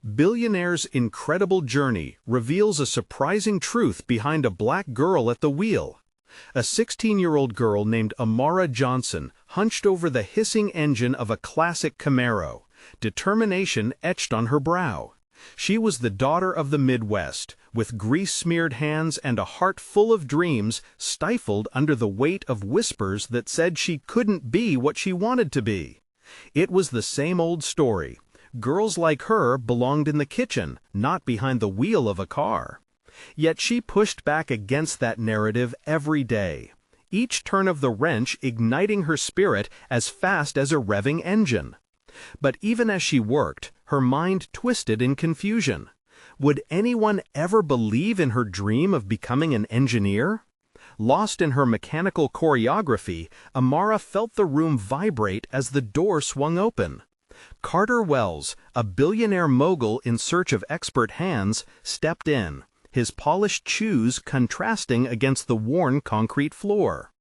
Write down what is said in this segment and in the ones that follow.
Billionaire's incredible journey reveals a surprising truth behind a black girl at the wheel. A 16-year-old girl named Amara Johnson hunched over the hissing engine of a classic Camaro, determination etched on her brow. She was the daughter of the Midwest, with grease-smeared hands and a heart full of dreams stifled under the weight of whispers that said she couldn't be what she wanted to be. It was the same old story. Girls like her belonged in the kitchen, not behind the wheel of a car. Yet she pushed back against that narrative every day, each turn of the wrench igniting her spirit as fast as a revving engine. But even as she worked, her mind twisted in confusion. Would anyone ever believe in her dream of becoming an engineer? Lost in her mechanical choreography, Amara felt the room vibrate as the door swung open. Carter Wells, a billionaire mogul in search of expert hands, stepped in, his polished shoes contrasting against the worn concrete floor.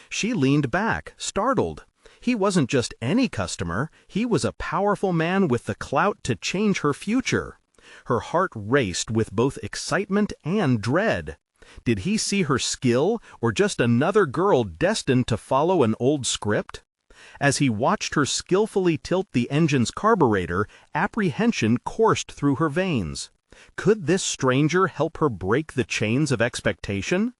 She leaned back, startled. He wasn't just any customer, he was a powerful man with the clout to change her future. Her heart raced with both excitement and dread. Did he see her skill, or just another girl destined to follow an old script? As he watched her skillfully tilt the engine's carburetor, apprehension coursed through her veins. Could this stranger help her break the chains of expectation?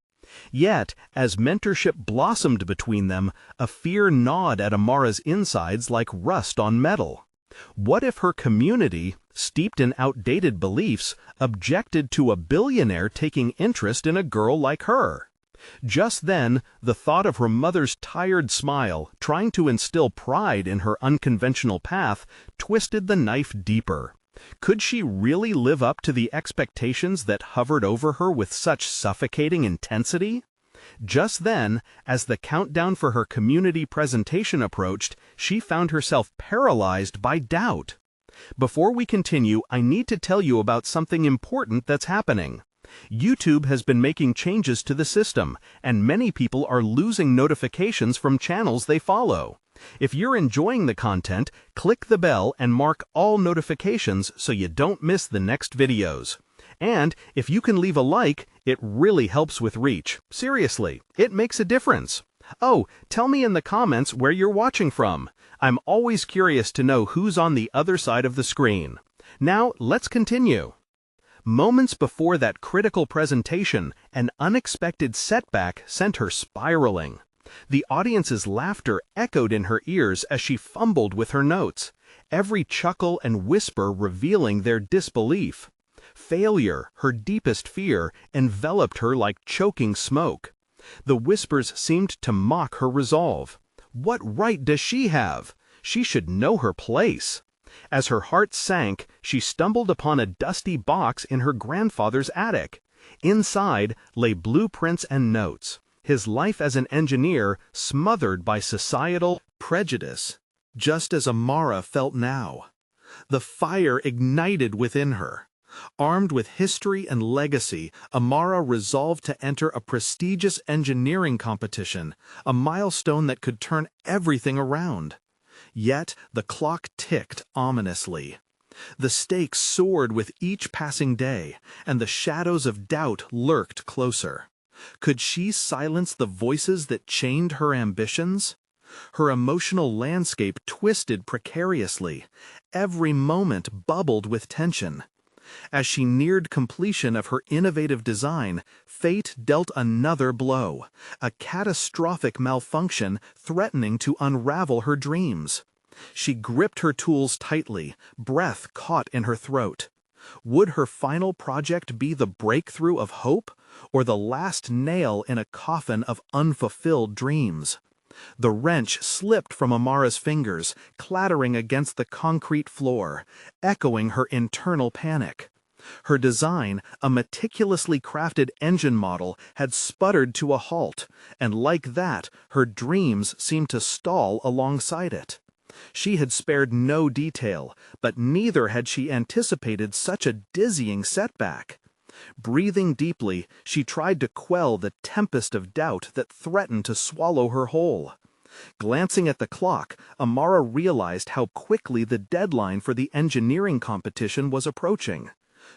Yet, as mentorship blossomed between them, a fear gnawed at Amara's insides like rust on metal. What if her community, steeped in outdated beliefs, objected to a billionaire taking interest in a girl like her? Just then, the thought of her mother's tired smile, trying to instill pride in her unconventional path, twisted the knife deeper. Could she really live up to the expectations that hovered over her with such suffocating intensity? Just then, as the countdown for her community presentation approached, she found herself paralyzed by doubt. Before we continue, I need to tell you about something important that's happening. YouTube has been making changes to the system, and many people are losing notifications from channels they follow. If you're enjoying the content, click the bell and mark all notifications so you don't miss the next videos. And if you can leave a like, it really helps with reach. Seriously, it makes a difference. Oh, tell me in the comments where you're watching from. I'm always curious to know who's on the other side of the screen. Now, let's continue. Moments before that critical presentation, an unexpected setback sent her spiraling. The audience's laughter echoed in her ears as she fumbled with her notes, every chuckle and whisper revealing their disbelief. Failure, her deepest fear, enveloped her like choking smoke. The whispers seemed to mock her resolve. What right does she have? She should know her place. As her heart sank, she stumbled upon a dusty box in her grandfather's attic. Inside lay blueprints and notes, his life as an engineer smothered by societal prejudice, just as Amara felt now. The fire ignited within her. Armed with history and legacy, Amara resolved to enter a prestigious engineering competition, a milestone that could turn everything around. Yet the clock ticked ominously. The stakes soared with each passing day, and the shadows of doubt lurked closer. Could she silence the voices that chained her ambitions? Her emotional landscape twisted precariously. Every moment bubbled with tension. As she neared completion of her innovative design, fate dealt another blow, a catastrophic malfunction threatening to unravel her dreams. She gripped her tools tightly, breath caught in her throat. Would her final project be the breakthrough of hope, or the last nail in a coffin of unfulfilled dreams? The wrench slipped from Amara's fingers, clattering against the concrete floor, echoing her internal panic. Her design, a meticulously crafted engine model, had sputtered to a halt, and like that, her dreams seemed to stall alongside it. She had spared no detail, but neither had she anticipated such a dizzying setback. Breathing deeply, she tried to quell the tempest of doubt that threatened to swallow her whole. Glancing at the clock, Amara realized how quickly the deadline for the engineering competition was approaching.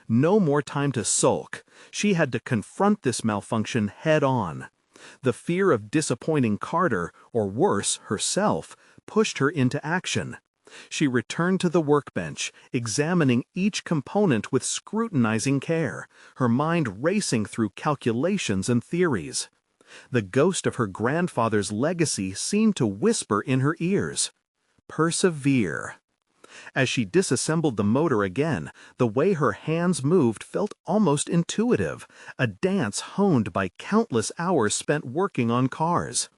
No more time to sulk. She had to confront this malfunction head-on. The fear of disappointing Carter, or worse, herself, pushed her into action. She returned to the workbench, examining each component with scrutinizing care, her mind racing through calculations and theories. The ghost of her grandfather's legacy seemed to whisper in her ears, "Persevere." As she disassembled the motor again, the way her hands moved felt almost intuitive, a dance honed by countless hours spent working on cars.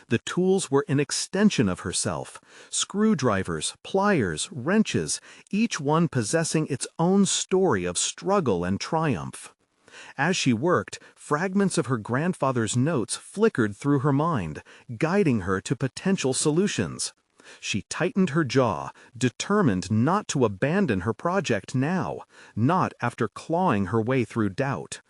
The tools were an extension of herself: screwdrivers, pliers, wrenches, each one possessing its own story of struggle and triumph. As she worked, fragments of her grandfather's notes flickered through her mind, guiding her to potential solutions. She tightened her jaw, determined not to abandon her project now, not after clawing her way through doubt.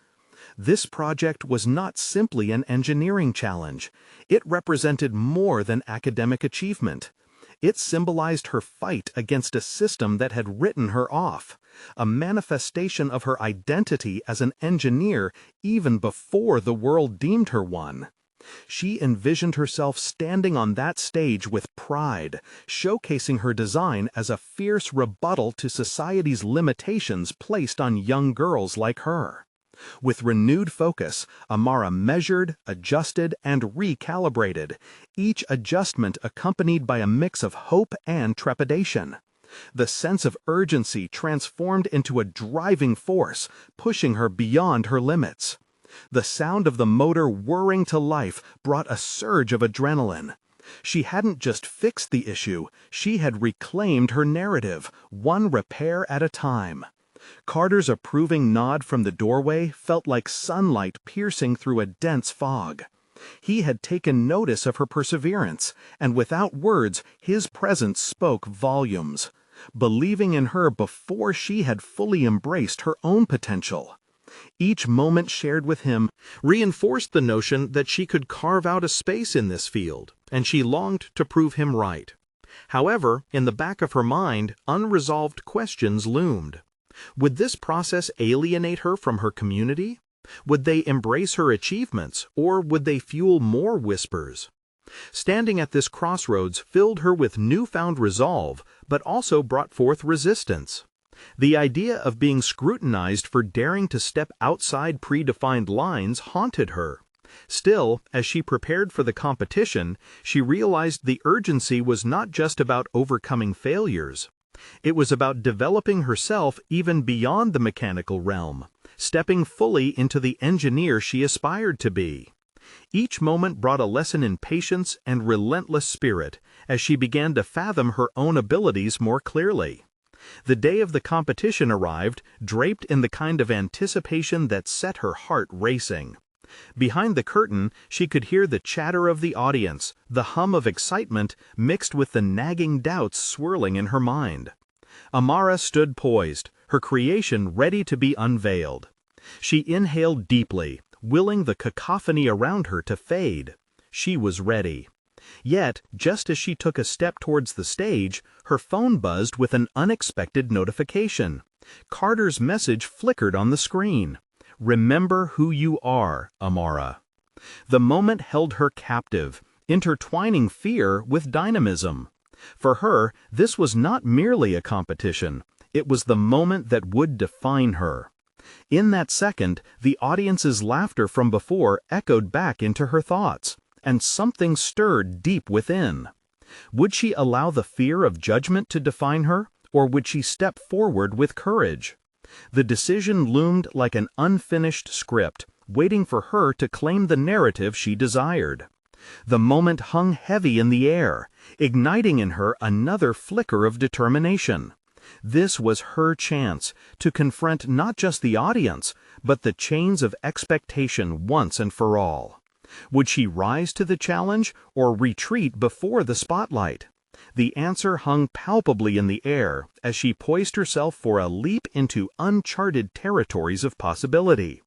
This project was not simply an engineering challenge. It represented more than academic achievement. It symbolized her fight against a system that had written her off, a manifestation of her identity as an engineer even before the world deemed her one. She envisioned herself standing on that stage with pride, showcasing her design as a fierce rebuttal to society's limitations placed on young girls like her. With renewed focus, Amara measured, adjusted, and recalibrated, each adjustment accompanied by a mix of hope and trepidation. The sense of urgency transformed into a driving force, pushing her beyond her limits. The sound of the motor whirring to life brought a surge of adrenaline. She hadn't just fixed the issue, she had reclaimed her narrative, one repair at a time. Carter's approving nod from the doorway felt like sunlight piercing through a dense fog. He had taken notice of her perseverance, and without words, his presence spoke volumes, believing in her before she had fully embraced her own potential. Each moment shared with him reinforced the notion that she could carve out a space in this field, and she longed to prove him right. However, in the back of her mind, unresolved questions loomed. Would this process alienate her from her community? Would they embrace her achievements, or would they fuel more whispers? Standing at this crossroads filled her with newfound resolve, but also brought forth resistance. The idea of being scrutinized for daring to step outside predefined lines haunted her. Still, as she prepared for the competition, she realized the urgency was not just about overcoming failures. It was about developing herself even beyond the mechanical realm, stepping fully into the engineer she aspired to be. Each moment brought a lesson in patience and relentless spirit as she began to fathom her own abilities more clearly. The day of the competition arrived, draped in the kind of anticipation that set her heart racing. Behind the curtain, she could hear the chatter of the audience, the hum of excitement mixed with the nagging doubts swirling in her mind. Amara stood poised, her creation ready to be unveiled. She inhaled deeply, willing the cacophony around her to fade. She was ready. Yet, just as she took a step towards the stage, her phone buzzed with an unexpected notification. Carter's message flickered on the screen. "Remember who you are, Amara." The moment held her captive, intertwining fear with dynamism. For her, this was not merely a competition. It was the moment that would define her. In that second, the audience's laughter from before echoed back into her thoughts, and something stirred deep within. Would she allow the fear of judgment to define her, or would she step forward with courage? The decision loomed like an unfinished script, waiting for her to claim the narrative she desired. The moment hung heavy in the air, igniting in her another flicker of determination. This was her chance to confront not just the audience, but the chains of expectation once and for all. Would she rise to the challenge or retreat before the spotlight? The answer hung palpably in the air as she poised herself for a leap into uncharted territories of possibility.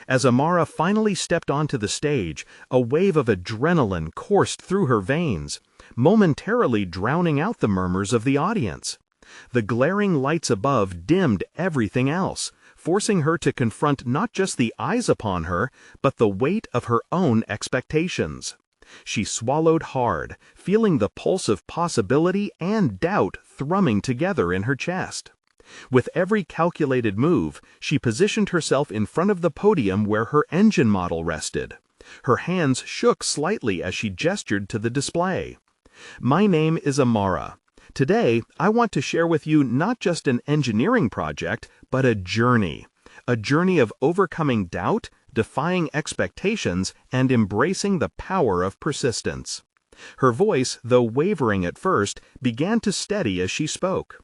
As Amara finally stepped onto the stage, a wave of adrenaline coursed through her veins, momentarily drowning out the murmurs of the audience. The glaring lights above dimmed everything else, forcing her to confront not just the eyes upon her, but the weight of her own expectations. She swallowed hard, feeling the pulse of possibility and doubt thrumming together in her chest. With every calculated move, she positioned herself in front of the podium where her engine model rested. Her hands shook slightly as she gestured to the display. "My name is Amara. Today, I want to share with you not just an engineering project, but a journey of overcoming doubt, defying expectations, and embracing the power of persistence." Her voice, though wavering at first, began to steady as she spoke.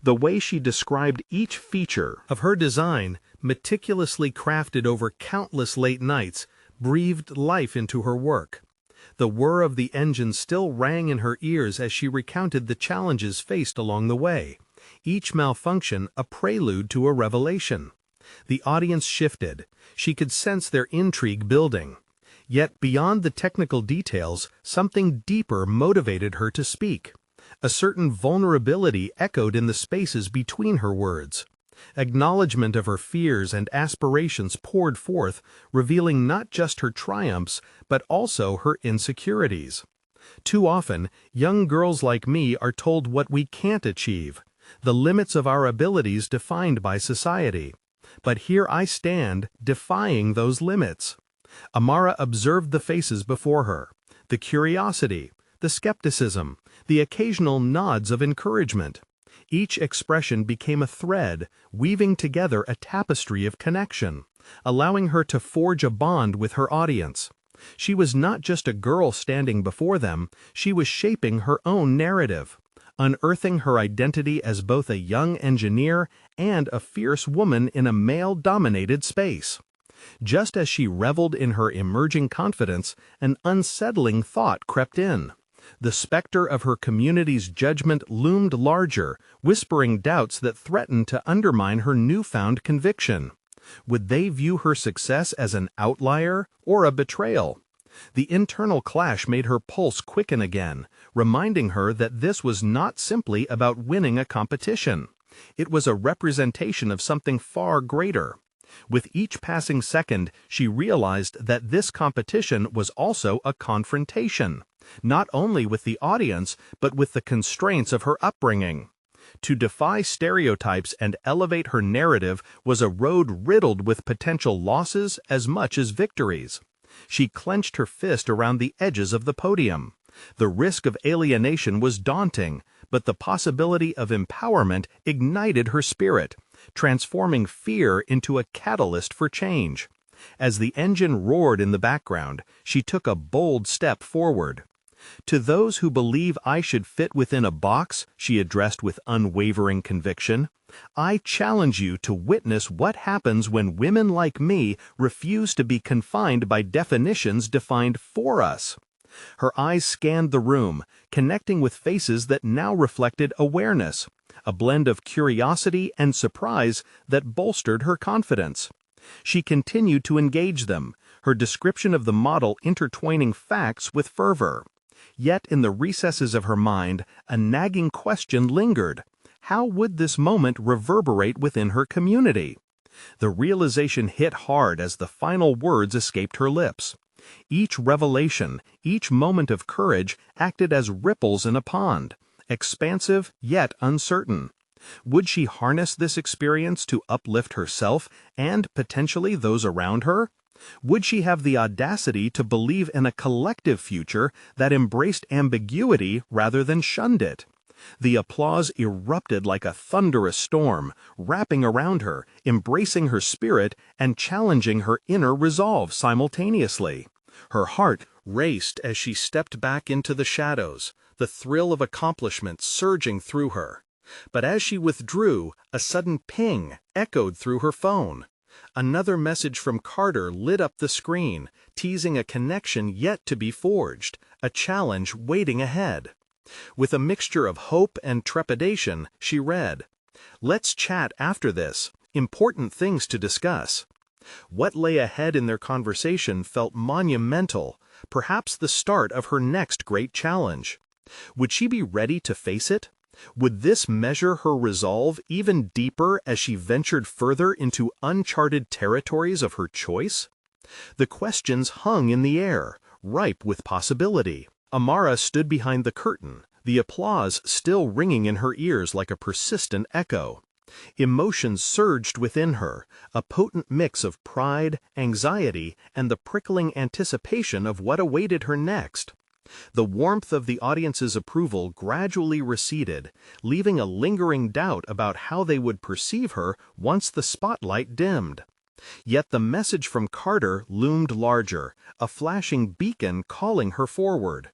The way she described each feature of her design, meticulously crafted over countless late nights, breathed life into her work. The whir of the engine still rang in her ears as she recounted the challenges faced along the way, each malfunction a prelude to a revelation. The audience shifted. She could sense their intrigue building. Yet beyond the technical details, something deeper motivated her to speak. A certain vulnerability echoed in the spaces between her words. Acknowledgement of her fears and aspirations poured forth, revealing not just her triumphs, but also her insecurities. Too often, young girls like me are told what we can't achieve, the limits of our abilities defined by society. But here I stand, defying those limits. Amara observed the faces before her, the curiosity, the skepticism, the occasional nods of encouragement. Each expression became a thread, weaving together a tapestry of connection, allowing her to forge a bond with her audience. She was not just a girl standing before them, she was shaping her own narrative, unearthing her identity as both a young engineer and a fierce woman in a male-dominated space. Just as she reveled in her emerging confidence, an unsettling thought crept in. The specter of her community's judgment loomed larger, whispering doubts that threatened to undermine her newfound conviction. Would they view her success as an outlier or a betrayal? The internal clash made her pulse quicken again, reminding her that this was not simply about winning a competition. It was a representation of something far greater. With each passing second, she realized that this competition was also a confrontation, not only with the audience, but with the constraints of her upbringing. To defy stereotypes and elevate her narrative was a road riddled with potential losses as much as victories. She clenched her fist around the edges of the podium. The risk of alienation was daunting, but the possibility of empowerment ignited her spirit, transforming fear into a catalyst for change. As the engine roared in the background, she took a bold step forward. "To those who believe I should fit within a box," she addressed with unwavering conviction, "I challenge you to witness what happens when women like me refuse to be confined by definitions defined for us." Her eyes scanned the room, connecting with faces that now reflected awareness, a blend of curiosity and surprise that bolstered her confidence. She continued to engage them, her description of the model intertwining facts with fervor. Yet in the recesses of her mind, a nagging question lingered. How would this moment reverberate within her community? The realization hit hard as the final words escaped her lips. Each revelation, each moment of courage acted as ripples in a pond, expansive yet uncertain. Would she harness this experience to uplift herself and potentially those around her? Would she have the audacity to believe in a collective future that embraced ambiguity rather than shunned it? The applause erupted like a thunderous storm, wrapping around her, embracing her spirit, and challenging her inner resolve simultaneously. Her heart raced as she stepped back into the shadows, the thrill of accomplishment surging through her. But as she withdrew, a sudden ping echoed through her phone. Another message from Carter lit up the screen, teasing a connection yet to be forged, a challenge waiting ahead. With a mixture of hope and trepidation, she read, "Let's chat after this. Important things to discuss." What lay ahead in their conversation felt monumental, perhaps the start of her next great challenge. Would she be ready to face it? Would this measure her resolve even deeper as she ventured further into uncharted territories of her choice? The questions hung in the air, ripe with possibility. Amara stood behind the curtain, the applause still ringing in her ears like a persistent echo. Emotions surged within her, a potent mix of pride, anxiety, and the prickling anticipation of what awaited her next. The warmth of the audience's approval gradually receded, leaving a lingering doubt about how they would perceive her once the spotlight dimmed. Yet the message from Carter loomed larger, a flashing beacon calling her forward.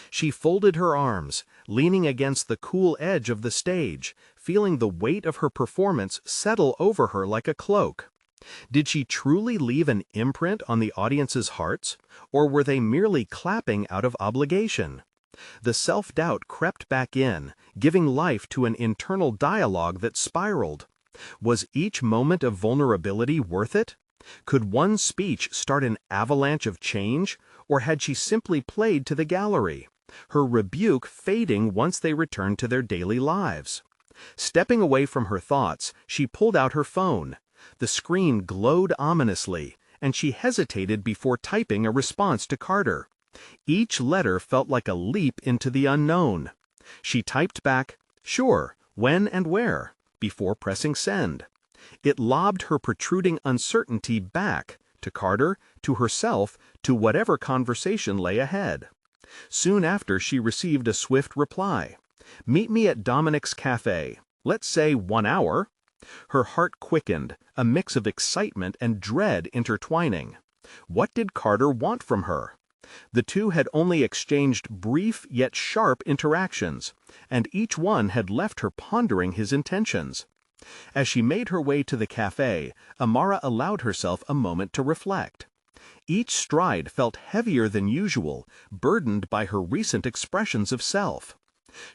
She folded her arms, leaning against the cool edge of the stage, feeling the weight of her performance settle over her like a cloak. Did she truly leave an imprint on the audience's hearts, or were they merely clapping out of obligation? The self-doubt crept back in, giving life to an internal dialogue that spiraled. Was each moment of vulnerability worth it? Could one speech start an avalanche of change, or had she simply played to the gallery, her rebuke fading once they returned to their daily lives? Stepping away from her thoughts, she pulled out her phone. The screen glowed ominously, and she hesitated before typing a response to Carter. Each letter felt like a leap into the unknown. She typed back, "Sure, when and where?" before pressing send. It lobbed her protruding uncertainty back, to Carter, to herself, to whatever conversation lay ahead. Soon after she received a swift reply. "Meet me at Dominic's Cafe. Let's say 1 hour." Her heart quickened, a mix of excitement and dread intertwining. What did Carter want from her? The two had only exchanged brief yet sharp interactions, and each one had left her pondering his intentions. As she made her way to the cafe, Amara allowed herself a moment to reflect. Each stride felt heavier than usual, burdened by her recent expressions of self.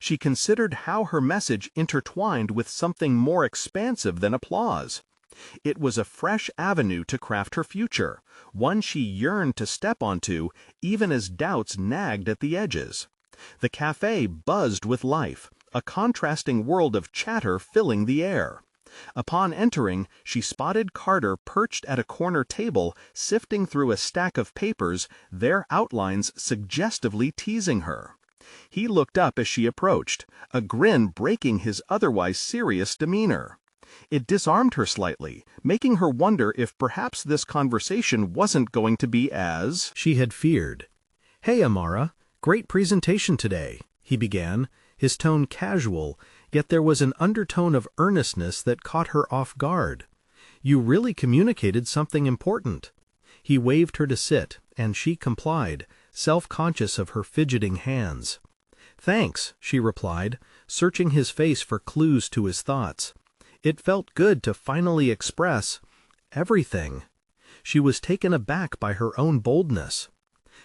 She considered how her message intertwined with something more expansive than applause. It was a fresh avenue to craft her future, one she yearned to step onto, even as doubts nagged at the edges. The cafe buzzed with life, a contrasting world of chatter filling the air. Upon entering, she spotted Carter perched at a corner table, sifting through a stack of papers, their outlines suggestively teasing her. He looked up as she approached, a grin breaking his otherwise serious demeanor. It disarmed her slightly, making her wonder if perhaps this conversation wasn't going to be as she had feared. "Hey, Amara, great presentation today," he began, his tone casual, yet there was an undertone of earnestness that caught her off guard. "You really communicated something important." He waved her to sit, and she complied, self-conscious of her fidgeting hands. "Thanks," she replied, searching his face for clues to his thoughts. It felt good to finally express everything. She was taken aback by her own boldness.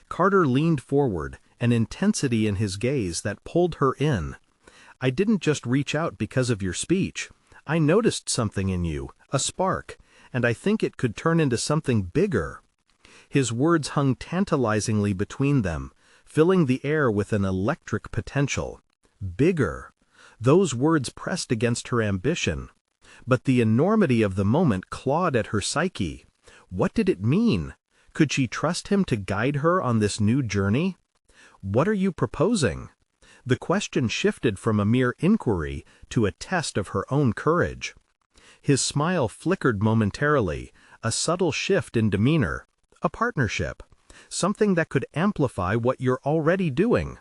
Carter leaned forward, an intensity in his gaze that pulled her in. "I didn't just reach out because of your speech. I noticed something in you, a spark, and I think it could turn into something bigger." His words hung tantalizingly between them, filling the air with an electric potential. Bigger. Those words pressed against her ambition. But the enormity of the moment clawed at her psyche. What did it mean? Could she trust him to guide her on this new journey? "What are you proposing?" The question shifted from a mere inquiry to a test of her own courage. His smile flickered momentarily, a subtle shift in demeanor. "A partnership. Something that could amplify what you're already doing.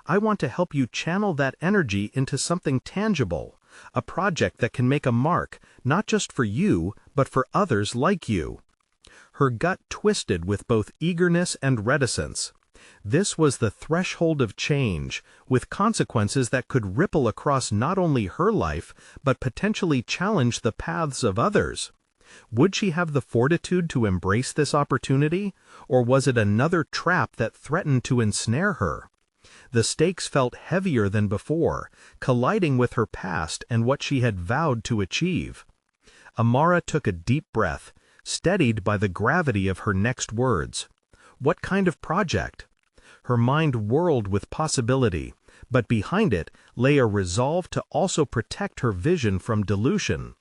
I want to help you channel that energy into something tangible, a project that can make a mark, not just for you, but for others like you." Her gut twisted with both eagerness and reticence. This was the threshold of change, with consequences that could ripple across not only her life, but potentially challenge the paths of others. Would she have the fortitude to embrace this opportunity, or was it another trap that threatened to ensnare her? The stakes felt heavier than before, colliding with her past and what she had vowed to achieve. Amara took a deep breath, steadied by the gravity of her next words. What kind of project? Her mind whirled with possibility, but behind it lay a resolve to also protect her vision from dilution.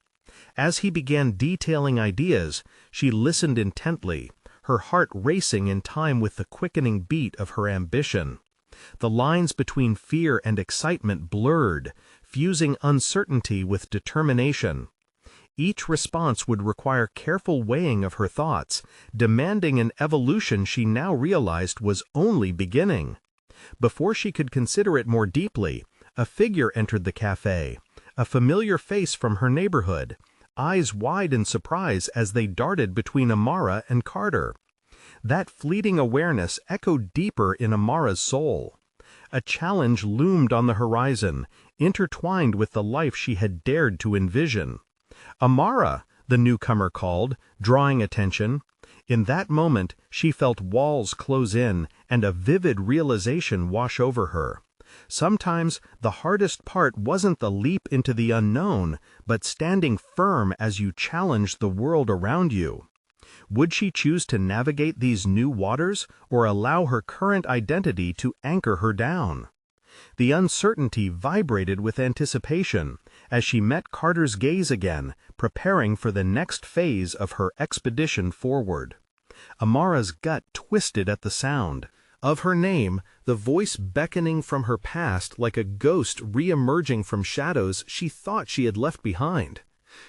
As he began detailing ideas, she listened intently, her heart racing in time with the quickening beat of her ambition. The lines between fear and excitement blurred, fusing uncertainty with determination. Each response would require careful weighing of her thoughts, demanding an evolution she now realized was only beginning. Before she could consider it more deeply, a figure entered the cafe, a familiar face from her neighborhood, eyes wide in surprise as they darted between Amara and Carter. That fleeting awareness echoed deeper in Amara's soul. A challenge loomed on the horizon, intertwined with the life she had dared to envision. "Amara," the newcomer called, drawing attention. In that moment, she felt walls close in and a vivid realization wash over her. Sometimes the hardest part wasn't the leap into the unknown, but standing firm as you challenged the world around you. Would she choose to navigate these new waters or allow her current identity to anchor her down? The uncertainty vibrated with anticipation as she met Carter's gaze again, preparing for the next phase of her expedition forward. Amara's gut twisted at the sound. Of her name, the voice beckoning from her past like a ghost re-emerging from shadows she thought she had left behind.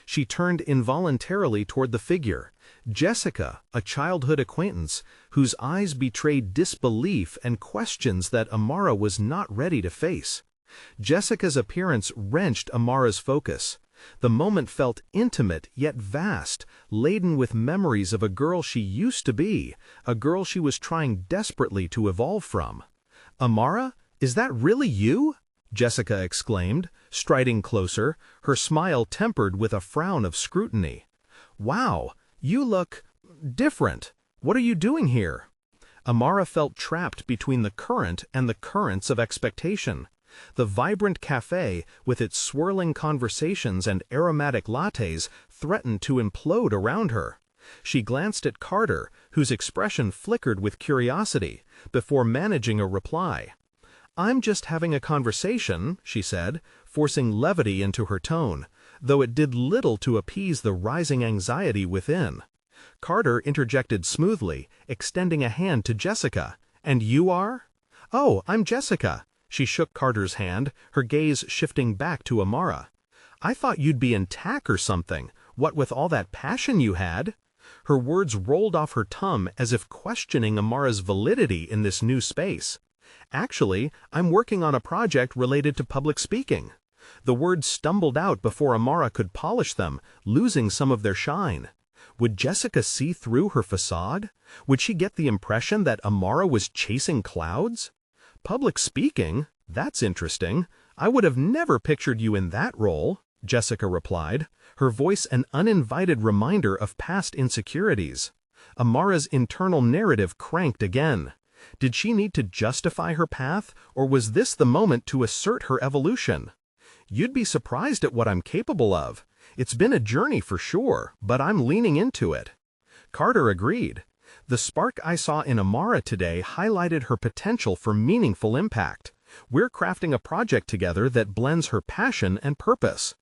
She turned involuntarily toward the figure, Jessica, a childhood acquaintance, whose eyes betrayed disbelief and questions that Amara was not ready to face. Jessica's appearance wrenched Amara's focus. The moment felt intimate yet vast, laden with memories of a girl she used to be, a girl she was trying desperately to evolve from. "Amara, is that really you?" Jessica exclaimed, striding closer, her smile tempered with a frown of scrutiny. "Wow, you look different. What are you doing here?" Amara felt trapped between the current and the currents of expectation. The vibrant cafe, with its swirling conversations and aromatic lattes, threatened to implode around her. She glanced at Carter, whose expression flickered with curiosity, before managing a reply. "I'm just having a conversation," she said, forcing levity into her tone, though it did little to appease the rising anxiety within. Carter interjected smoothly, extending a hand to Jessica. "And you are?" "Oh, I'm Jessica." She shook Carter's hand, her gaze shifting back to Amara. "I thought you'd be in TAC or something, what with all that passion you had." Her words rolled off her tongue as if questioning Amara's validity in this new space. "Actually, I'm working on a project related to public speaking." The words stumbled out before Amara could polish them, losing some of their shine. Would Jessica see through her facade? Would she get the impression that Amara was chasing clouds? "Public speaking? That's interesting. I would have never pictured you in that role," Jessica replied, her voice an uninvited reminder of past insecurities. Amara's internal narrative cranked again. Did she need to justify her path, or was this the moment to assert her evolution? "You'd be surprised at what I'm capable of. It's been a journey for sure, but I'm leaning into it." Carter agreed. "The spark I saw in Amara today highlighted her potential for meaningful impact. We're crafting a project together that blends her passion and purpose."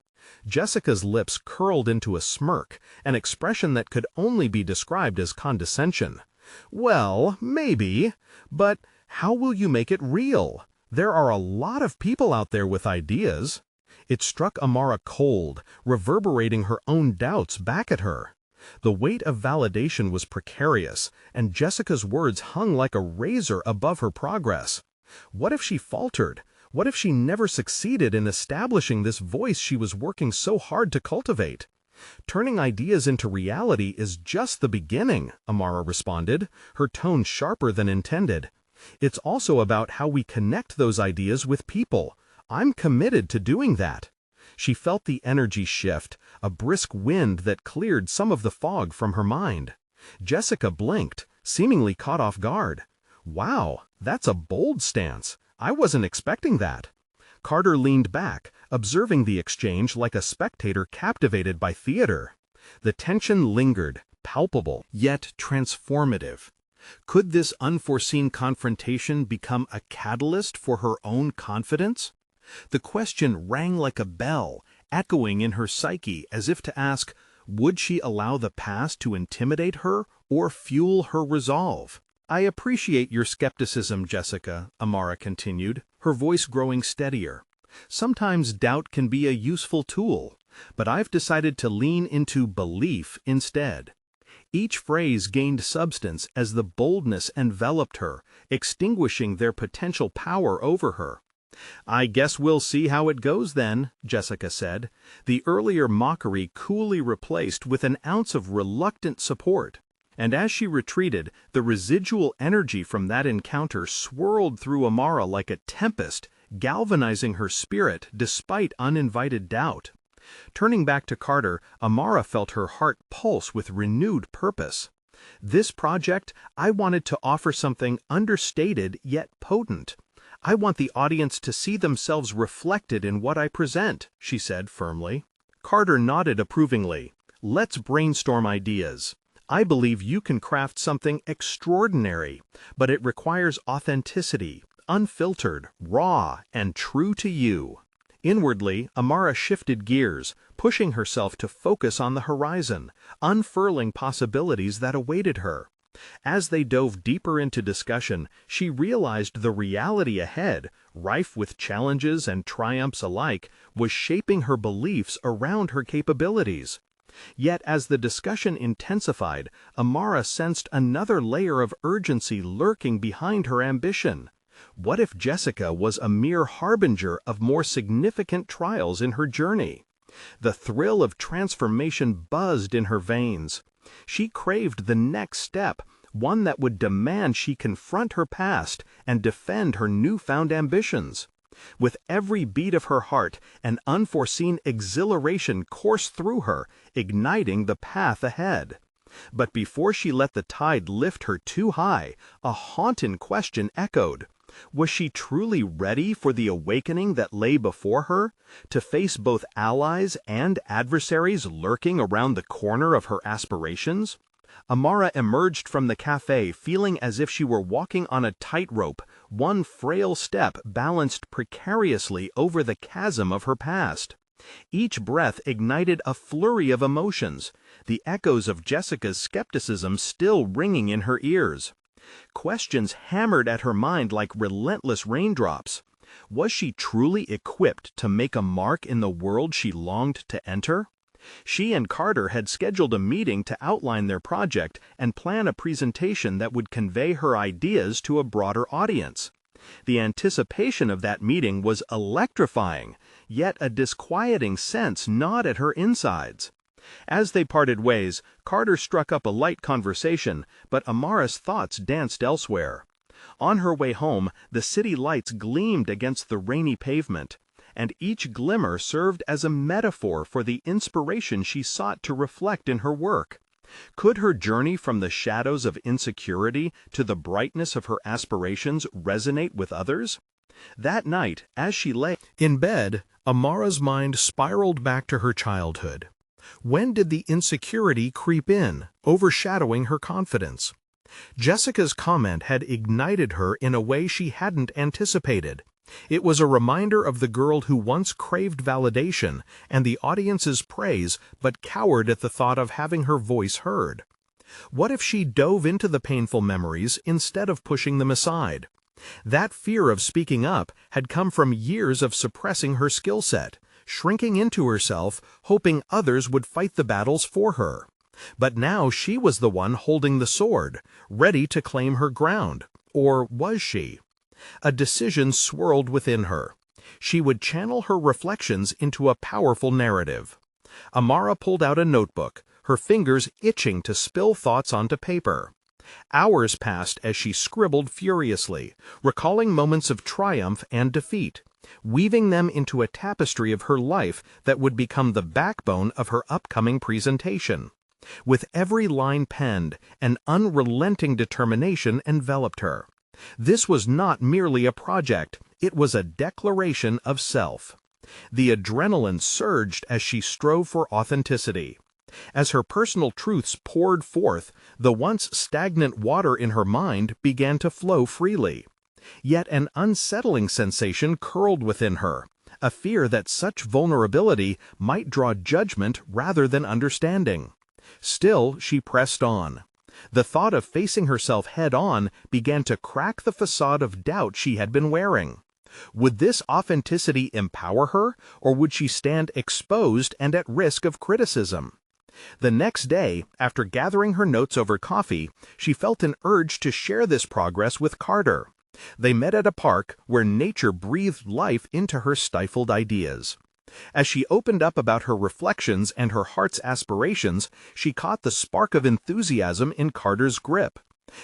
Jessica's lips curled into a smirk, an expression that could only be described as condescension. "Well, maybe, but how will you make it real? There are a lot of people out there with ideas." It struck Amara cold, reverberating her own doubts back at her. The weight of validation was precarious, and Jessica's words hung like a razor above her progress. What if she faltered? What if she never succeeded in establishing this voice she was working so hard to cultivate? "Turning ideas into reality is just the beginning," Amara responded, her tone sharper than intended. "It's also about how we connect those ideas with people. I'm committed to doing that." She felt the energy shift, a brisk wind that cleared some of the fog from her mind. Jessica blinked, seemingly caught off guard. "Wow, that's a bold stance. I wasn't expecting that." Carter leaned back, observing the exchange like a spectator captivated by theater. The tension lingered, palpable, yet transformative. Could this unforeseen confrontation become a catalyst for her own confidence? The question rang like a bell, echoing in her psyche as if to ask, would she allow the past to intimidate her or fuel her resolve? "I appreciate your skepticism, Jessica," Amara continued, her voice growing steadier. "Sometimes doubt can be a useful tool, but I've decided to lean into belief instead." Each phrase gained substance as the boldness enveloped her, extinguishing their potential power over her. "I guess we'll see how it goes then," Jessica said, the earlier mockery coolly replaced with an ounce of reluctant support. And as she retreated, the residual energy from that encounter swirled through Amara like a tempest, galvanizing her spirit despite uninvited doubt. Turning back to Carter, Amara felt her heart pulse with renewed purpose. "This project, I wanted to offer something understated yet potent. I want the audience to see themselves reflected in what I present," she said firmly. Carter nodded approvingly. "Let's brainstorm ideas. I believe you can craft something extraordinary, but it requires authenticity, unfiltered, raw, and true to you." Inwardly, Amara shifted gears, pushing herself to focus on the horizon, unfurling possibilities that awaited her. As they dove deeper into discussion, she realized the reality ahead, rife with challenges and triumphs alike, was shaping her beliefs around her capabilities. Yet as the discussion intensified, Amara sensed another layer of urgency lurking behind her ambition. What if Jessica was a mere harbinger of more significant trials in her journey? The thrill of transformation buzzed in her veins. She craved the next step, one that would demand she confront her past and defend her newfound ambitions. With every beat of her heart, an unforeseen exhilaration coursed through her, igniting the path ahead. But before she let the tide lift her too high, a haunting question echoed. Was she truly ready for the awakening that lay before her, to face both allies and adversaries lurking around the corner of her aspirations? Amara emerged from the cafe feeling as if she were walking on a tightrope, one frail step balanced precariously over the chasm of her past. Each breath ignited a flurry of emotions, the echoes of Jessica's skepticism still ringing in her ears. Questions hammered at her mind like relentless raindrops. Was she truly equipped to make a mark in the world she longed to enter? She and Carter had scheduled a meeting to outline their project and plan a presentation that would convey her ideas to a broader audience. The anticipation of that meeting was electrifying, yet a disquieting sense gnawed at her insides. As they parted ways, Carter struck up a light conversation, but Amara's thoughts danced elsewhere. On her way home, the city lights gleamed against the rainy pavement, and each glimmer served as a metaphor for the inspiration she sought to reflect in her work. Could her journey from the shadows of insecurity to the brightness of her aspirations resonate with others? That night, as she lay in bed, Amara's mind spiraled back to her childhood. When did the insecurity creep in, overshadowing her confidence? Jessica's comment had ignited her in a way she hadn't anticipated. It was a reminder of the girl who once craved validation and the audience's praise but cowered at the thought of having her voice heard. What if she dove into the painful memories instead of pushing them aside? That fear of speaking up had come from years of suppressing her skill set, shrinking into herself, hoping others would fight the battles for her. But now she was the one holding the sword, ready to claim her ground. Or was she? A decision swirled within her. She would channel her reflections into a powerful narrative. Amara pulled out a notebook, her fingers itching to spill thoughts onto paper. Hours passed as she scribbled furiously, recalling moments of triumph and defeat, weaving them into a tapestry of her life that would become the backbone of her upcoming presentation. With every line penned, an unrelenting determination enveloped her. This was not merely a project, it was a declaration of self. The adrenaline surged as she strove for authenticity. As her personal truths poured forth, the once stagnant water in her mind began to flow freely. Yet an unsettling sensation curled within her, a fear that such vulnerability might draw judgment rather than understanding. Still, she pressed on. The thought of facing herself head-on began to crack the facade of doubt she had been wearing. Would this authenticity empower her, or would she stand exposed and at risk of criticism? The next day, after gathering her notes over coffee, she felt an urge to share this progress with Carter. They met at a park where nature breathed life into her stifled ideas. As she opened up about her reflections and her heart's aspirations, she caught the spark of enthusiasm in Carter's grip.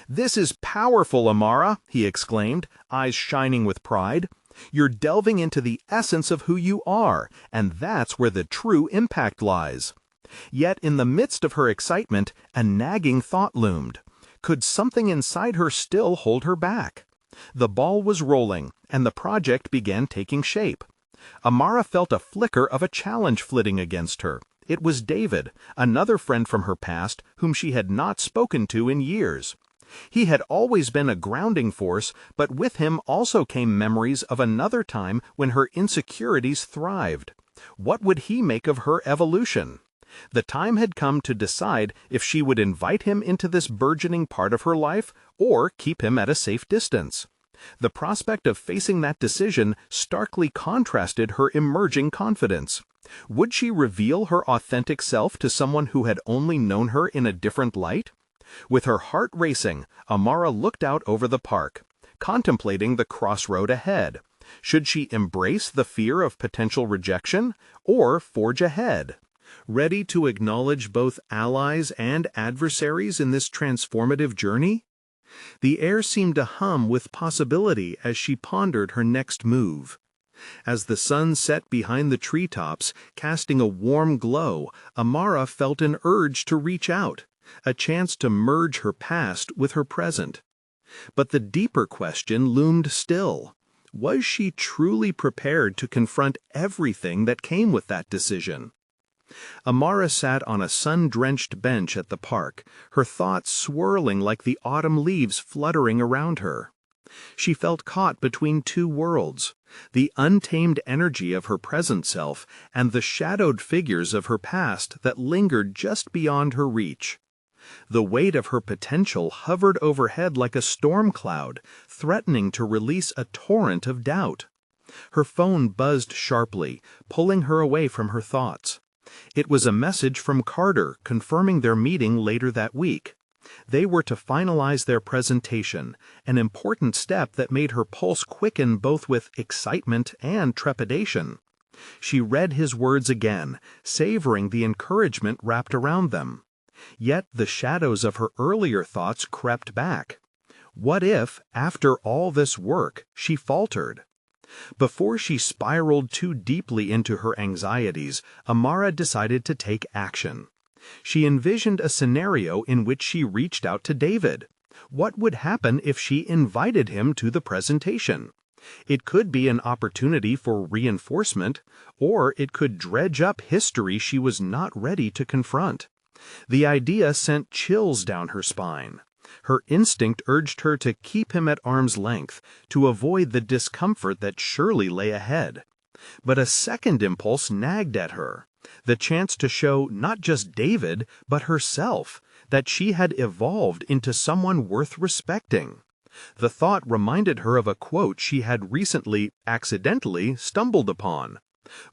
"This is powerful, Amara," he exclaimed, eyes shining with pride. "You're delving into the essence of who you are, and that's where the true impact lies." Yet in the midst of her excitement, a nagging thought loomed. Could something inside her still hold her back? The ball was rolling, and the project began taking shape. Amara felt a flicker of a challenge flitting against her. It was David, another friend from her past whom she had not spoken to in years. He had always been a grounding force, but with him also came memories of another time when her insecurities thrived. What would he make of her evolution? The time had come to decide if she would invite him into this burgeoning part of her life or keep him at a safe distance. The prospect of facing that decision starkly contrasted her emerging confidence. Would she reveal her authentic self to someone who had only known her in a different light? With her heart racing, Amara looked out over the park, contemplating the crossroad ahead. Should she embrace the fear of potential rejection or forge ahead? Ready to acknowledge both allies and adversaries in this transformative journey? The air seemed to hum with possibility as she pondered her next move. As the sun set behind the treetops, casting a warm glow, Amara felt an urge to reach out, a chance to merge her past with her present. But the deeper question loomed still. Was she truly prepared to confront everything that came with that decision? Amara sat on a sun-drenched bench at the park, her thoughts swirling like the autumn leaves fluttering around her. She felt caught between two worlds, the untamed energy of her present self and the shadowed figures of her past that lingered just beyond her reach. The weight of her potential hovered overhead like a storm cloud, threatening to release a torrent of doubt. Her phone buzzed sharply, pulling her away from her thoughts. It was a message from Carter confirming their meeting later that week. They were to finalize their presentation, an important step that made her pulse quicken both with excitement and trepidation. She read his words again, savoring the encouragement wrapped around them. Yet the shadows of her earlier thoughts crept back. What if, after all this work, she faltered? Before she spiraled too deeply into her anxieties, Amara decided to take action. She envisioned a scenario in which she reached out to David. What would happen if she invited him to the presentation? It could be an opportunity for reinforcement, or it could dredge up history she was not ready to confront. The idea sent chills down her spine. Her instinct urged her to keep him at arm's length, to avoid the discomfort that surely lay ahead. But a second impulse nagged at her, the chance to show not just David, but herself, that she had evolved into someone worth respecting. The thought reminded her of a quote she had recently, accidentally, stumbled upon.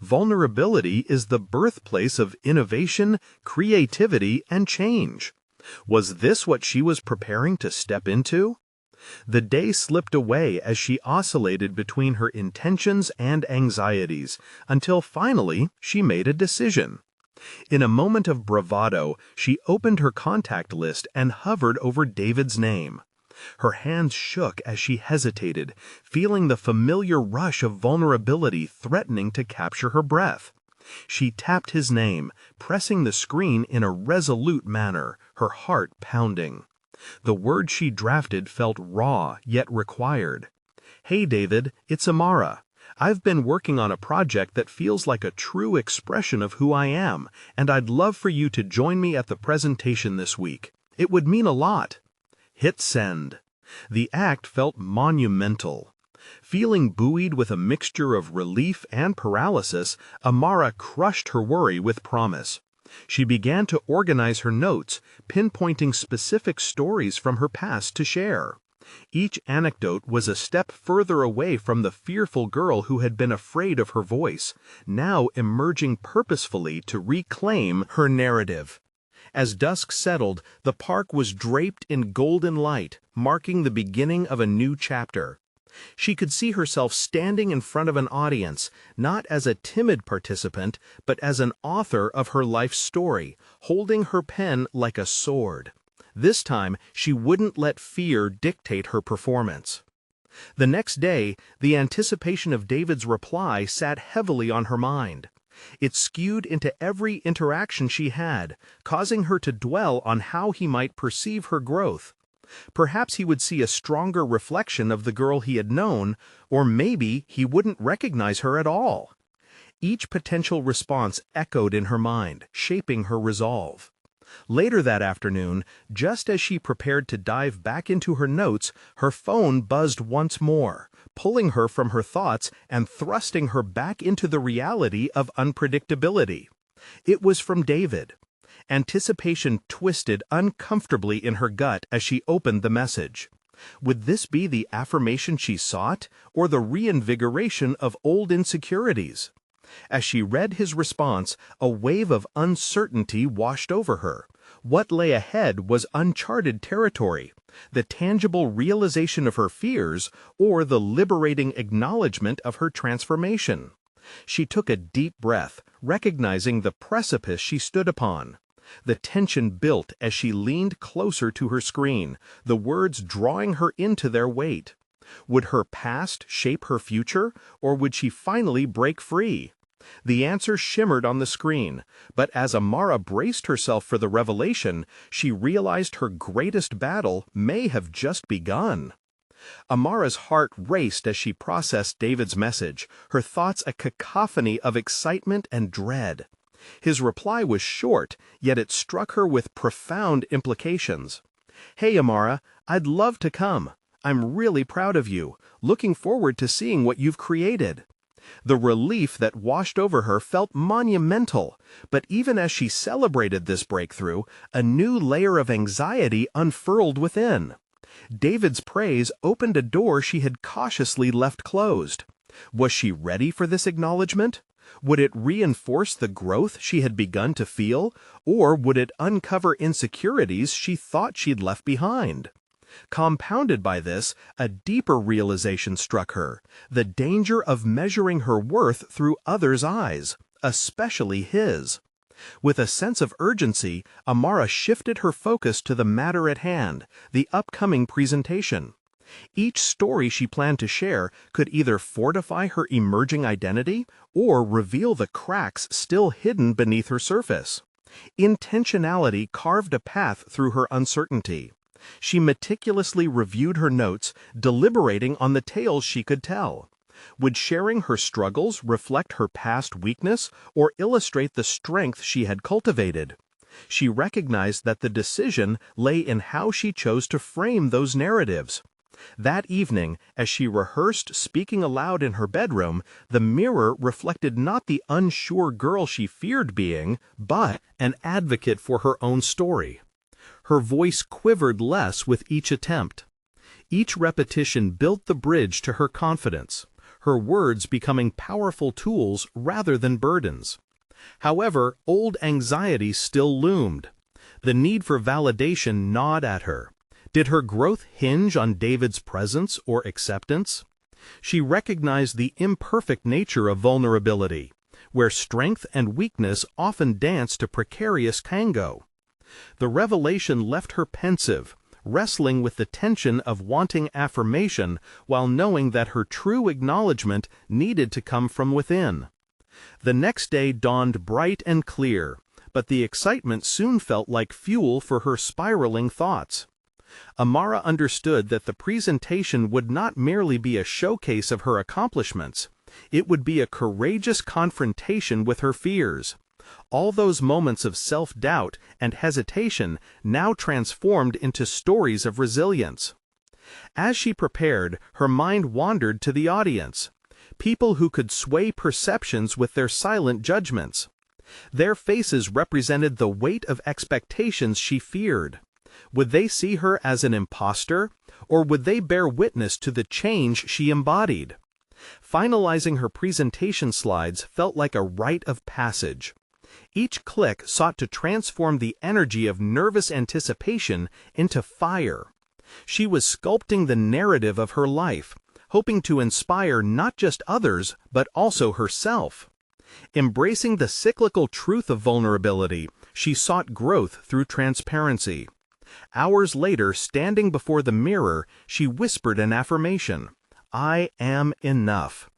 "Vulnerability is the birthplace of innovation, creativity, and change." Was this what she was preparing to step into? The day slipped away as she oscillated between her intentions and anxieties, until finally she made a decision. In a moment of bravado, she opened her contact list and hovered over David's name. Her hands shook as she hesitated, feeling the familiar rush of vulnerability threatening to capture her breath. She tapped his name, pressing the screen in a resolute manner, her heart pounding. The word she drafted felt raw yet required. "Hey David, it's Amara. I've been working on a project that feels like a true expression of who I am, and I'd love for you to join me at the presentation this week. It would mean a lot. Hit send. The act felt monumental. Feeling buoyed with a mixture of relief and paralysis, Amara crushed her worry with promise. She began to organize her notes, pinpointing specific stories from her past to share. Each anecdote was a step further away from the fearful girl who had been afraid of her voice, now emerging purposefully to reclaim her narrative. As dusk settled, the park was draped in golden light, marking the beginning of a new chapter. She could see herself standing in front of an audience, not as a timid participant, but as an author of her life's story, holding her pen like a sword. This time, she wouldn't let fear dictate her performance. The next day, the anticipation of David's reply sat heavily on her mind. It skewed into every interaction she had, causing her to dwell on how he might perceive her growth. Perhaps he would see a stronger reflection of the girl he had known, or maybe he wouldn't recognize her at all. Each potential response echoed in her mind, shaping her resolve. Later that afternoon, just as she prepared to dive back into her notes, her phone buzzed once more, pulling her from her thoughts and thrusting her back into the reality of unpredictability. It was from David. Anticipation twisted uncomfortably in her gut as she opened the message. Would this be the affirmation she sought, or the reinvigoration of old insecurities? As she read his response, a wave of uncertainty washed over her. What lay ahead was uncharted territory, the tangible realization of her fears, or the liberating acknowledgement of her transformation. She took a deep breath, recognizing the precipice she stood upon. The tension built as she leaned closer to her screen, the words drawing her into their weight. Would her past shape her future, or would she finally break free? The answer shimmered on the screen, but as Amara braced herself for the revelation, she realized her greatest battle may have just begun. Amara's heart raced as she processed David's message, her thoughts a cacophony of excitement and dread. His reply was short, yet it struck her with profound implications. "Hey, Amara, I'd love to come. I'm really proud of you, looking forward to seeing what you've created." The relief that washed over her felt monumental, but even as she celebrated this breakthrough, a new layer of anxiety unfurled within. David's praise opened a door she had cautiously left closed. Was she ready for this acknowledgement? Would it reinforce the growth she had begun to feel, or would it uncover insecurities she thought she'd left behind? Compounded by this, a deeper realization struck her, the danger of measuring her worth through others' eyes, especially his. With a sense of urgency, Amara shifted her focus to the matter at hand, the upcoming presentation. Each story she planned to share could either fortify her emerging identity or reveal the cracks still hidden beneath her surface. Intentionality carved a path through her uncertainty. She meticulously reviewed her notes, deliberating on the tales she could tell. Would sharing her struggles reflect her past weakness or illustrate the strength she had cultivated? She recognized that the decision lay in how she chose to frame those narratives. That evening, as she rehearsed speaking aloud in her bedroom, the mirror reflected not the unsure girl she feared being, but an advocate for her own story. Her voice quivered less with each attempt. Each repetition built the bridge to her confidence, her words becoming powerful tools rather than burdens. However, old anxiety still loomed. The need for validation gnawed at her. Did her growth hinge on David's presence or acceptance? She recognized the imperfect nature of vulnerability, where strength and weakness often dance to precarious tango. The revelation left her pensive, wrestling with the tension of wanting affirmation while knowing that her true acknowledgement needed to come from within. The next day dawned bright and clear, but the excitement soon felt like fuel for her spiraling thoughts. Amara understood that the presentation would not merely be a showcase of her accomplishments. It would be a courageous confrontation with her fears. All those moments of self-doubt and hesitation now transformed into stories of resilience. As she prepared, her mind wandered to the audience. People who could sway perceptions with their silent judgments. Their faces represented the weight of expectations she feared. Would they see her as an imposter, or would they bear witness to the change she embodied? Finalizing her presentation slides felt like a rite of passage. Each click sought to transform the energy of nervous anticipation into fire. She was sculpting the narrative of her life, hoping to inspire not just others, but also herself. Embracing the cyclical truth of vulnerability, she sought growth through transparency. Hours later, standing before the mirror, she whispered an affirmation: "I am enough."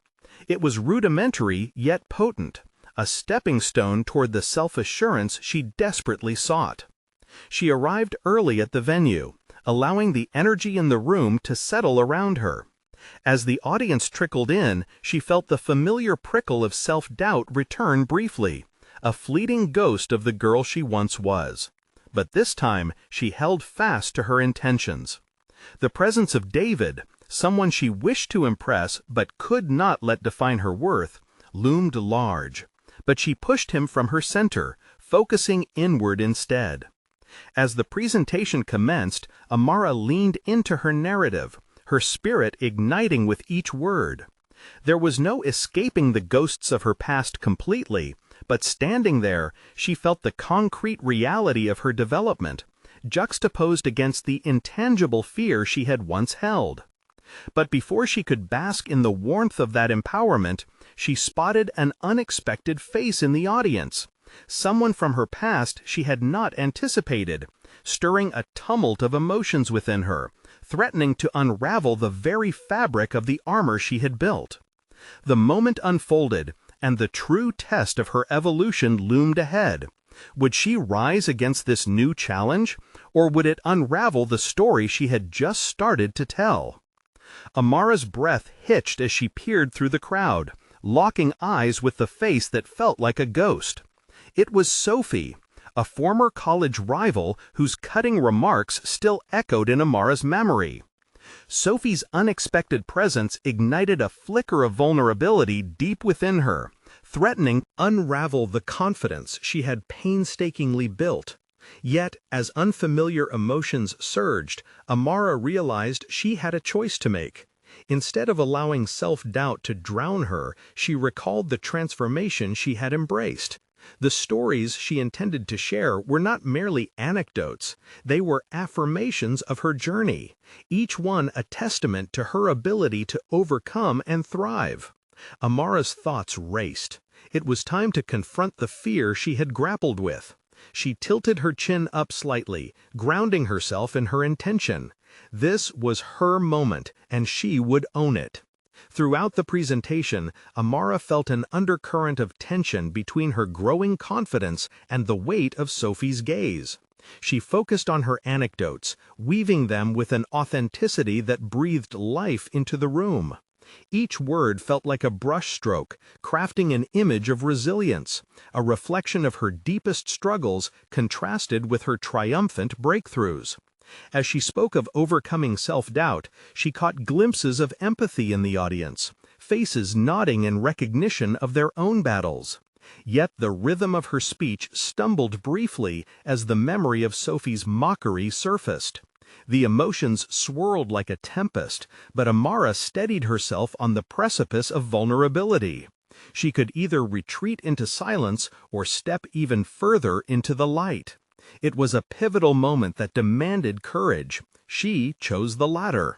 It was rudimentary yet potent, a stepping stone toward the self-assurance she desperately sought. She arrived early at the venue, allowing the energy in the room to settle around her. As the audience trickled in, she felt the familiar prickle of self-doubt return briefly, a fleeting ghost of the girl she once was. But this time, she held fast to her intentions. The presence of David, someone she wished to impress but could not let define her worth, loomed large. But she pushed him from her center, focusing inward instead. As the presentation commenced, Amara leaned into her narrative, her spirit igniting with each word. There was no escaping the ghosts of her past completely, but standing there, she felt the concrete reality of her development, juxtaposed against the intangible fear she had once held. But before she could bask in the warmth of that empowerment, she spotted an unexpected face in the audience, someone from her past she had not anticipated, stirring a tumult of emotions within her, threatening to unravel the very fabric of the armor she had built. The moment unfolded, and the true test of her evolution loomed ahead. Would she rise against this new challenge, or would it unravel the story she had just started to tell? Amara's breath hitched as she peered through the crowd, locking eyes with the face that felt like a ghost. It was Sophie, a former college rival whose cutting remarks still echoed in Amara's memory. Sophie's unexpected presence ignited a flicker of vulnerability deep within her, threatening to unravel the confidence she had painstakingly built. Yet, as unfamiliar emotions surged, Amara realized she had a choice to make. Instead of allowing self-doubt to drown her, she recalled the transformation she had embraced. The stories she intended to share were not merely anecdotes, they were affirmations of her journey, each one a testament to her ability to overcome and thrive. Amara's thoughts raced. It was time to confront the fear she had grappled with. She tilted her chin up slightly, grounding herself in her intention. This was her moment, and she would own it. Throughout the presentation, Amara felt an undercurrent of tension between her growing confidence and the weight of Sophie's gaze. She focused on her anecdotes, weaving them with an authenticity that breathed life into the room. Each word felt like a brushstroke, crafting an image of resilience, a reflection of her deepest struggles contrasted with her triumphant breakthroughs. As she spoke of overcoming self-doubt, she caught glimpses of empathy in the audience, faces nodding in recognition of their own battles. Yet the rhythm of her speech stumbled briefly as the memory of Sophie's mockery surfaced. The emotions swirled like a tempest, but Amara steadied herself on the precipice of vulnerability. She could either retreat into silence or step even further into the light. It was a pivotal moment that demanded courage. She chose the latter.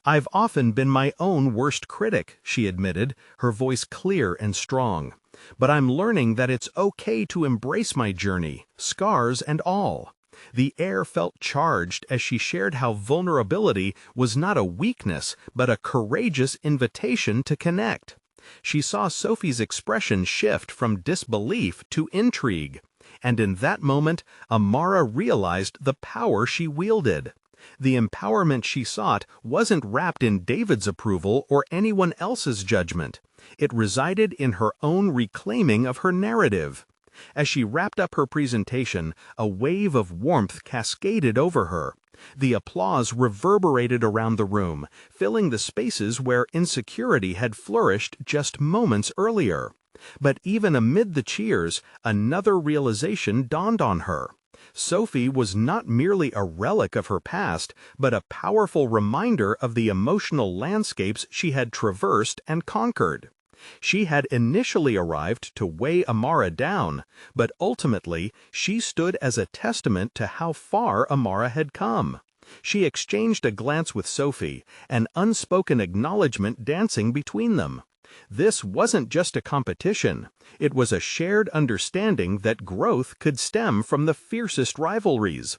"I've often been my own worst critic," she admitted, her voice clear and strong. "But I'm learning that it's okay to embrace my journey, scars and all." The air felt charged as she shared how vulnerability was not a weakness, but a courageous invitation to connect. She saw Sophie's expression shift from disbelief to intrigue. And in that moment, Amara realized the power she wielded. The empowerment she sought wasn't wrapped in David's approval or anyone else's judgment. It resided in her own reclaiming of her narrative. As she wrapped up her presentation, a wave of warmth cascaded over her. The applause reverberated around the room, filling the spaces where insecurity had flourished just moments earlier. But even amid the cheers, another realization dawned on her. Sophie was not merely a relic of her past, but a powerful reminder of the emotional landscapes she had traversed and conquered. She had initially arrived to weigh Amara down, but ultimately she stood as a testament to how far Amara had come. She exchanged a glance with Sophie, an unspoken acknowledgement dancing between them. This wasn't just a competition, it was a shared understanding that growth could stem from the fiercest rivalries.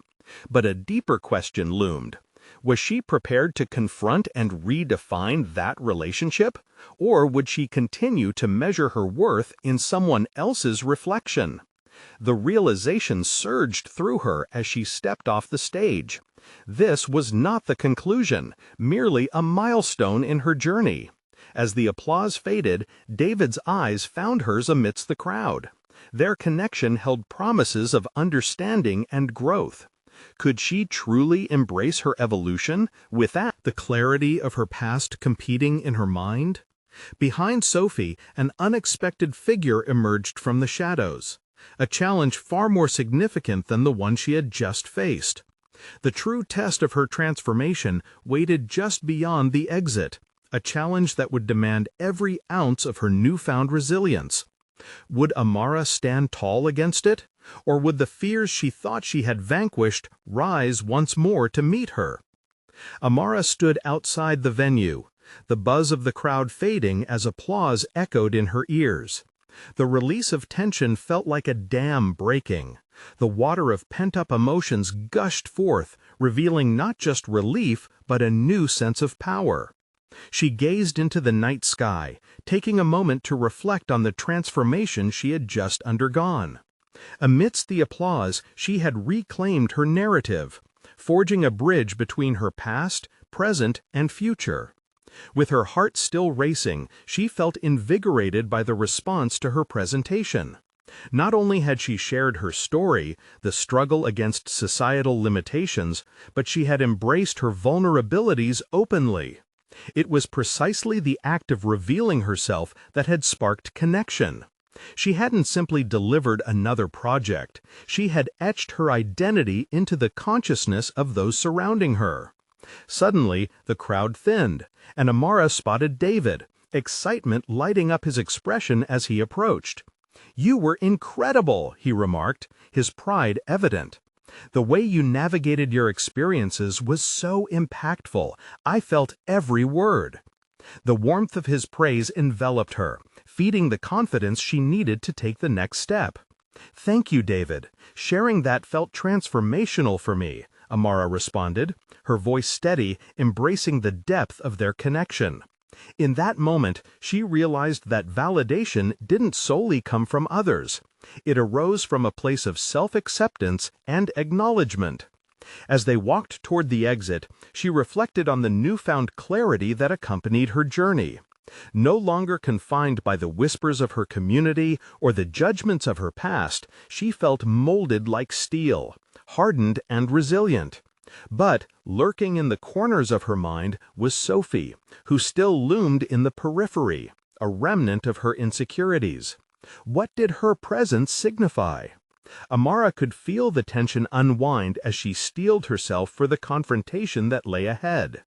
But a deeper question loomed. Was she prepared to confront and redefine that relationship? Or would she continue to measure her worth in someone else's reflection? The realization surged through her as she stepped off the stage. This was not the conclusion, merely a milestone in her journey. As the applause faded, David's eyes found hers amidst the crowd. Their connection held promises of understanding and growth. Could she truly embrace her evolution without the clarity of her past competing in her mind? Behind Sophie, an unexpected figure emerged from the shadows, a challenge far more significant than the one she had just faced. The true test of her transformation waited just beyond the exit, a challenge that would demand every ounce of her newfound resilience. Would Amara stand tall against it? Or would the fears she thought she had vanquished rise once more to meet her? Amara stood outside the venue, the buzz of the crowd fading as applause echoed in her ears. The release of tension felt like a dam breaking. The water of pent-up emotions gushed forth, revealing not just relief, but a new sense of power. She gazed into the night sky, taking a moment to reflect on the transformation she had just undergone. Amidst the applause, she had reclaimed her narrative, forging a bridge between her past, present, and future. With her heart still racing, she felt invigorated by the response to her presentation. Not only had she shared her story, the struggle against societal limitations, but she had embraced her vulnerabilities openly. It was precisely the act of revealing herself that had sparked connection. She hadn't simply delivered another project, she had etched her identity into the consciousness of those surrounding her. Suddenly, the crowd thinned, and Amara spotted David, excitement lighting up his expression as he approached. "You were incredible," he remarked, his pride evident. "The way you navigated your experiences was so impactful. I felt every word." The warmth of his praise enveloped her, feeding the confidence she needed to take the next step. "Thank you, David. Sharing that felt transformational for me," Amara responded, her voice steady, embracing the depth of their connection. In that moment, she realized that validation didn't solely come from others. It arose from a place of self-acceptance and acknowledgement. As they walked toward the exit, she reflected on the newfound clarity that accompanied her journey. No longer confined by the whispers of her community or the judgments of her past, she felt molded like steel, hardened and resilient. But, lurking in the corners of her mind, was Sophie, who still loomed in the periphery, a remnant of her insecurities. What did her presence signify? Amara could feel the tension unwind as she steeled herself for the confrontation that lay ahead.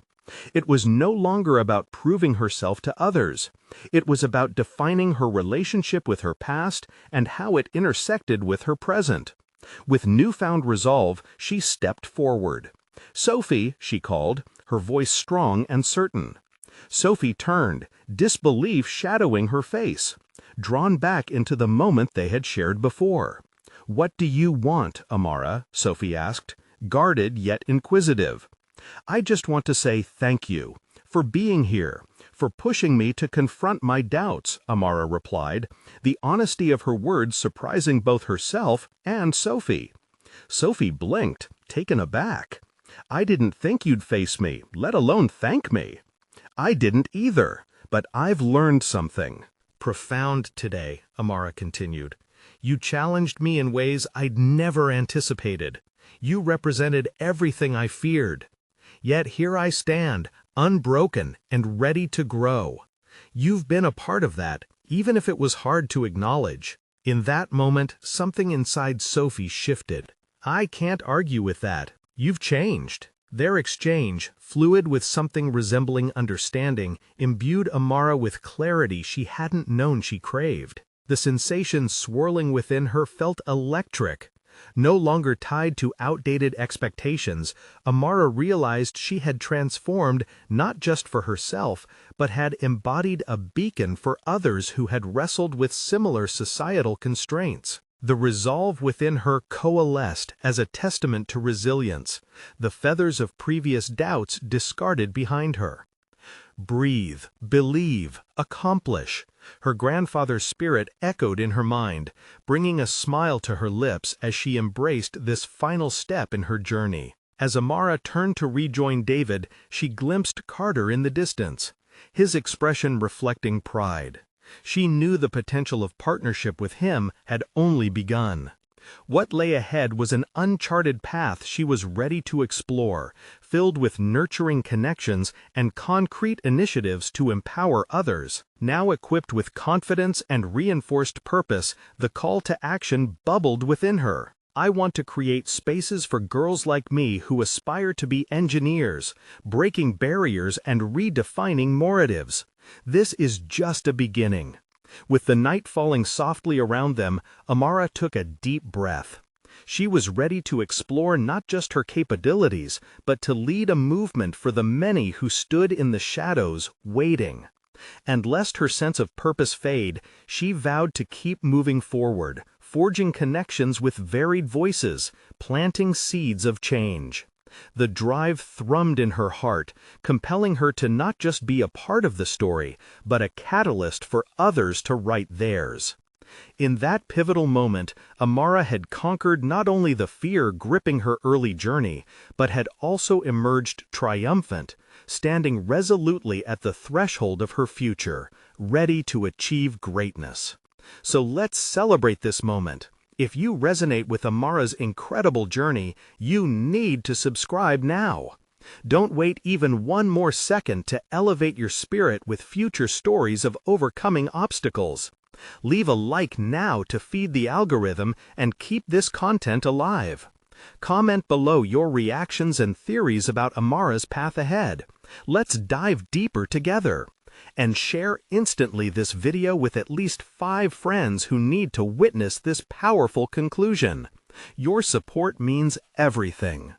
It was no longer about proving herself to others. It was about defining her relationship with her past and how it intersected with her present. With newfound resolve, she stepped forward. "Sophie," she called, her voice strong and certain. Sophie turned, disbelief shadowing her face, drawn back into the moment they had shared before. "What do you want, Amara?" Sophie asked, guarded yet inquisitive. "I just want to say thank you for being here, for pushing me to confront my doubts," Amara replied, the honesty of her words surprising both herself and Sophie. Sophie blinked, taken aback. "I didn't think you'd face me, let alone thank me." "I didn't either, But I've learned something profound today, Amara continued. You challenged me in ways I'd never anticipated. You represented everything I feared. Yet here I stand, unbroken and ready to grow. You've been a part of that, even if it was hard to acknowledge. In that moment, something inside Sophie shifted. I can't argue with that. You've changed. Their exchange, fluid with something resembling understanding, imbued Amara with clarity she hadn't known she craved. The sensation swirling within her felt electric. No longer tied to outdated expectations, Amara realized she had transformed not just for herself, but had embodied a beacon for others who had wrestled with similar societal constraints. The resolve within her coalesced as a testament to resilience, the feathers of previous doubts discarded behind her. Breathe, believe, accomplish. Her grandfather's spirit echoed in her mind, bringing a smile to her lips as she embraced this final step in her journey. As Amara turned to rejoin David, she glimpsed Carter in the distance, his expression reflecting pride. She knew the potential of partnership with him had only begun. What lay ahead was an uncharted path she was ready to explore, filled with nurturing connections and concrete initiatives to empower others. Now equipped with confidence and reinforced purpose, the call to action bubbled within her. I want to create spaces for girls like me who aspire to be engineers, breaking barriers and redefining narratives. This is just a beginning. With the night falling softly around them, Amara took a deep breath. She was ready to explore not just her capabilities, but to lead a movement for the many who stood in the shadows, waiting. And lest her sense of purpose fade, she vowed to keep moving forward, forging connections with varied voices, planting seeds of change. The drive thrummed in her heart, compelling her to not just be a part of the story, but a catalyst for others to write theirs. In that pivotal moment, Amara had conquered not only the fear gripping her early journey, but had also emerged triumphant, standing resolutely at the threshold of her future, ready to achieve greatness. So let's celebrate this moment. If you resonate with Amara's incredible journey, you need to subscribe now. Don't wait even one more second to elevate your spirit with future stories of overcoming obstacles. Leave a like now to feed the algorithm and keep this content alive. Comment below your reactions and theories about Amara's path ahead. Let's dive deeper together. And share instantly this video with at least 5 friends who need to witness this powerful conclusion. Your support means everything.